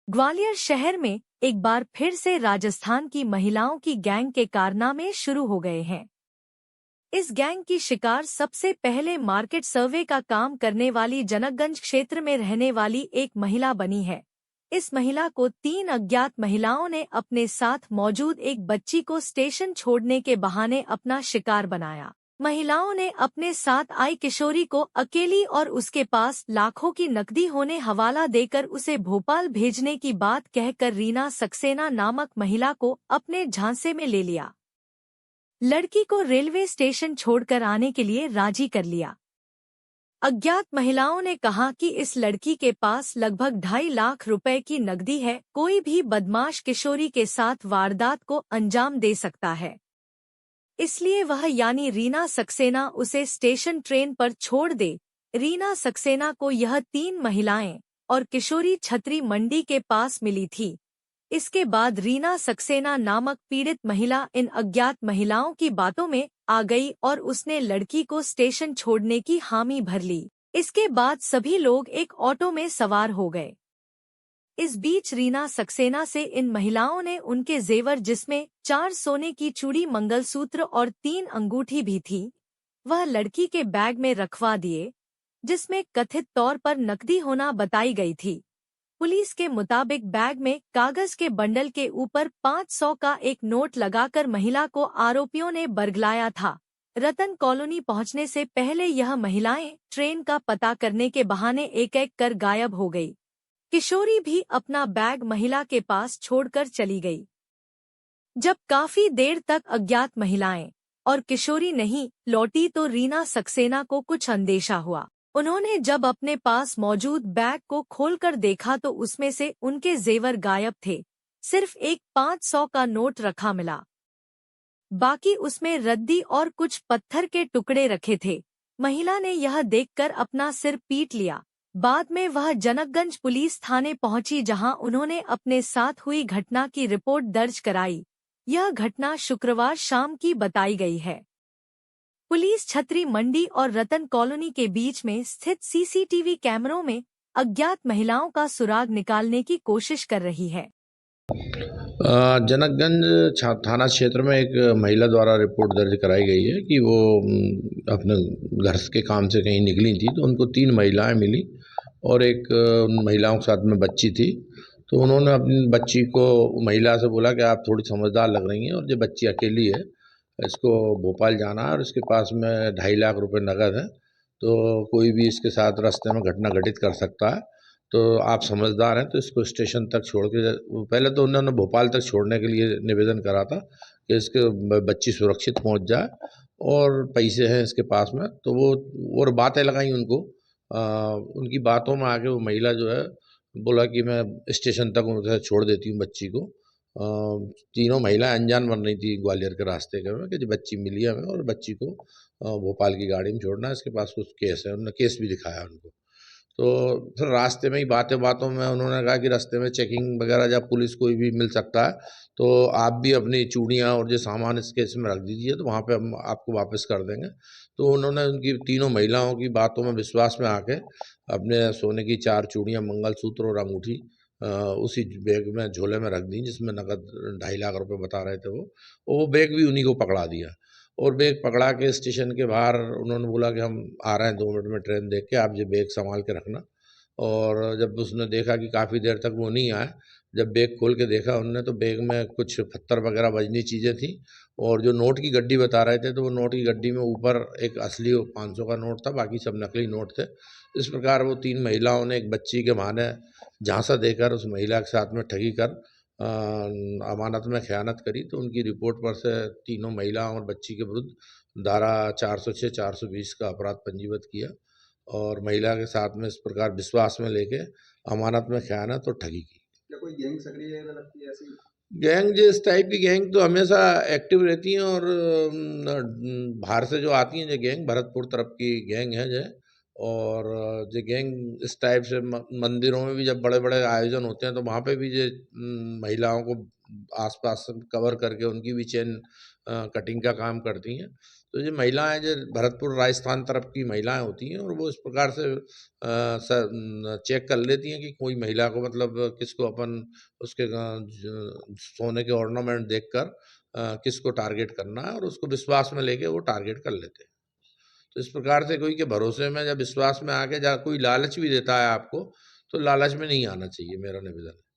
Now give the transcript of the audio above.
ग्वालियर शहर में एक बार फिर से राजस्थान की महिलाओं की गैंग के कारनामे शुरू हो गए हैं। इस गैंग की शिकार सबसे पहले मार्केट सर्वे का काम करने वाली जनकगंज क्षेत्र में रहने वाली एक महिला बनी है। इस महिला को 3 अज्ञात महिलाओं ने अपने साथ मौजूद एक बच्ची को स्टेशन छोड़ने के बहाने अपना शिकार बनाया। महिलाओं ने अपने साथ आई किशोरी को अकेली और उसके पास लाखों की नकदी होने हवाला देकर उसे भोपाल भेजने की बात कहकर रीना सक्सेना नामक महिला को अपने झांसे में ले लिया। लड़की को रेलवे स्टेशन छोड़कर आने के लिए राजी कर लिया। अज्ञात महिलाओं ने कहा कि इस लड़की के पास लगभग 2.5 लाख रुपए की नकदी है, कोई भी बदमाश किशोरी के साथ वारदात को अंजाम दे सकता है, इसलिए वह यानी रीना सक्सेना उसे स्टेशन ट्रेन पर छोड़ दे। रीना सक्सेना को यह 3 महिलाएं और किशोरी छतरी मंडी के पास मिली थी। इसके बाद रीना सक्सेना नामक पीड़ित महिला इन अज्ञात महिलाओं की बातों में आ गई और उसने लड़की को स्टेशन छोड़ने की हामी भर ली। इसके बाद सभी लोग एक ऑटो में सवार हो गए। इस बीच रीना सक्सेना से इन महिलाओं ने उनके जेवर, जिसमें 4 सोने की चूड़ी, मंगलसूत्र और 3 अंगूठी भी थी, वह लड़की के बैग में रखवा दिए, जिसमें कथित तौर पर नकदी होना बताई गई थी। पुलिस के मुताबिक बैग में कागज के बंडल के ऊपर 500 का एक नोट लगाकर महिला को आरोपियों ने बरगलाया था। रतन कॉलोनी पहुंचने से पहले यह महिलाएं ट्रेन का पता करने के बहाने एक-एक कर गायब हो गई। किशोरी भी अपना बैग महिला के पास छोड़कर चली गई। जब काफी देर तक अज्ञात महिलाएं और किशोरी नहीं लौटी तो रीना सक्सेना को कुछ अंदेशा हुआ। उन्होंने जब अपने पास मौजूद बैग को खोलकर देखा तो उसमें से उनके जेवर गायब थे। सिर्फ एक 500 का नोट रखा मिला, बाकी उसमें रद्दी और कुछ पत्थर के टुकड़े रखे थे। महिला ने यह देखकर अपना सिर पीट लिया। बाद में वह जनकगंज पुलिस थाने पहुंची, जहां उन्होंने अपने साथ हुई घटना की रिपोर्ट दर्ज कराई। यह घटना शुक्रवार शाम की बताई गई है। पुलिस छतरी मंडी और रतन कॉलोनी के बीच में स्थित सीसीटीवी कैमरों में अज्ञात महिलाओं का सुराग निकालने की कोशिश कर रही है। जनकगंज थाना क्षेत्र में एक महिला द्वारा रिपोर्ट दर्ज कराई गई है कि वो अपने घर के काम से कहीं निकली थी, तो उनको 3 महिलाएं मिली और एक उन महिलाओं के साथ में बच्ची थी। तो उन्होंने अपनी बच्ची को महिला से बोला कि आप थोड़ी समझदार लग रही हैं और ये बच्ची अकेली है, इसको भोपाल जाना है और इसके पास में 2.5 लाख रुपए नकद है, तो कोई भी इसके साथ रास्ते में घटना घटित कर सकता है, तो आप समझदार हैं तो इसको स्टेशन तक छोड़ के, पहले तो उन्होंने भोपाल तक छोड़ने के लिए निवेदन करा था कि इसके बच्ची सुरक्षित पहुंच जाए और पैसे हैं इसके पास में, तो वो और बातें लगाई उनको। उनकी बातों में आके वो महिला जो है बोला कि मैं स्टेशन तक उनसे छोड़ देती हूँ बच्ची को। तीनों महिलाएं अनजान बन रही थी ग्वालियर के रास्ते के में कि जो बच्ची मिली है हमें और बच्ची को भोपाल की गाड़ी में छोड़ना है, इसके पास कुछ केस है, उन्होंने केस भी दिखाया उनको। तो फिर रास्ते में ही बातें बातों में उन्होंने कहा कि रास्ते में चेकिंग वगैरह जब पुलिस कोई भी मिल सकता है, तो आप भी अपनी चूड़ियाँ और जो सामान इस केस में रख दीजिए, तो वहाँ पे हम आपको वापस कर देंगे। तो उन्होंने उनकी तीनों महिलाओं की बातों में विश्वास में आके अपने सोने की 4 चूड़ियाँ, मंगलसूत्र और अंगूठी उसी बैग में झोले में रख दी जिसमें नकद 2.5 लाख रुपए बता रहे थे वो, और वो बैग भी उन्हीं को पकड़ा दिया। और बैग पकड़ा के स्टेशन के बाहर उन्होंने बोला कि हम आ रहे हैं 2 मिनट में ट्रेन देख के, आप ये बैग संभाल के रखना। और जब उसने देखा कि काफ़ी देर तक वो नहीं आए, जब बैग खोल के देखा उन्होंने तो बैग में कुछ पत्थर वगैरह वजनी चीज़ें थी और जो नोट की गड्डी बता रहे थे, तो वो नोट की गड्डी में ऊपर एक असली 500 का नोट था, बाकी सब नकली नोट थे। इस प्रकार वो 3 महिलाओं ने एक बच्ची के बहाने झांसा देकर उस महिला के साथ में ठगी कर अमानत में ख़यानत करी। तो उनकी रिपोर्ट पर से तीनों महिलाओं और बच्ची के विरुद्ध धारा 406, 420 का अपराध पंजीबद्ध किया और महिला के साथ में इस प्रकार विश्वास में लेके अमानत में ख़यानत और ठगी की। क्या कोई गैंग सक्रिय है लगती है ऐसी? गैंग जो इस टाइप की गैंग तो हमेशा एक्टिव रहती हैं और बाहर से जो आती हैं जो गैंग, भरतपुर तरफ की गैंग है जो, और जो गैंग इस टाइप से मंदिरों में भी जब बड़े बड़े आयोजन होते हैं तो वहाँ पे भी जो महिलाओं को आसपास कवर करके उनकी भी चेन कटिंग का काम करती हैं। तो ये महिलाएं जो भरतपुर राजस्थान तरफ की महिलाएं होती हैं और वो इस प्रकार से चेक कर लेती हैं कि कोई महिला को मतलब किसको अपन उसके सोने के ऑर्नामेंट देखकर किसको टारगेट करना है और उसको विश्वास में लेके वो टारगेट कर लेते हैं। तो इस प्रकार से कोई के भरोसे में जब विश्वास में आके जब कोई लालच भी देता है आपको, तो लालच में नहीं आना चाहिए, मेरा निवेदन है।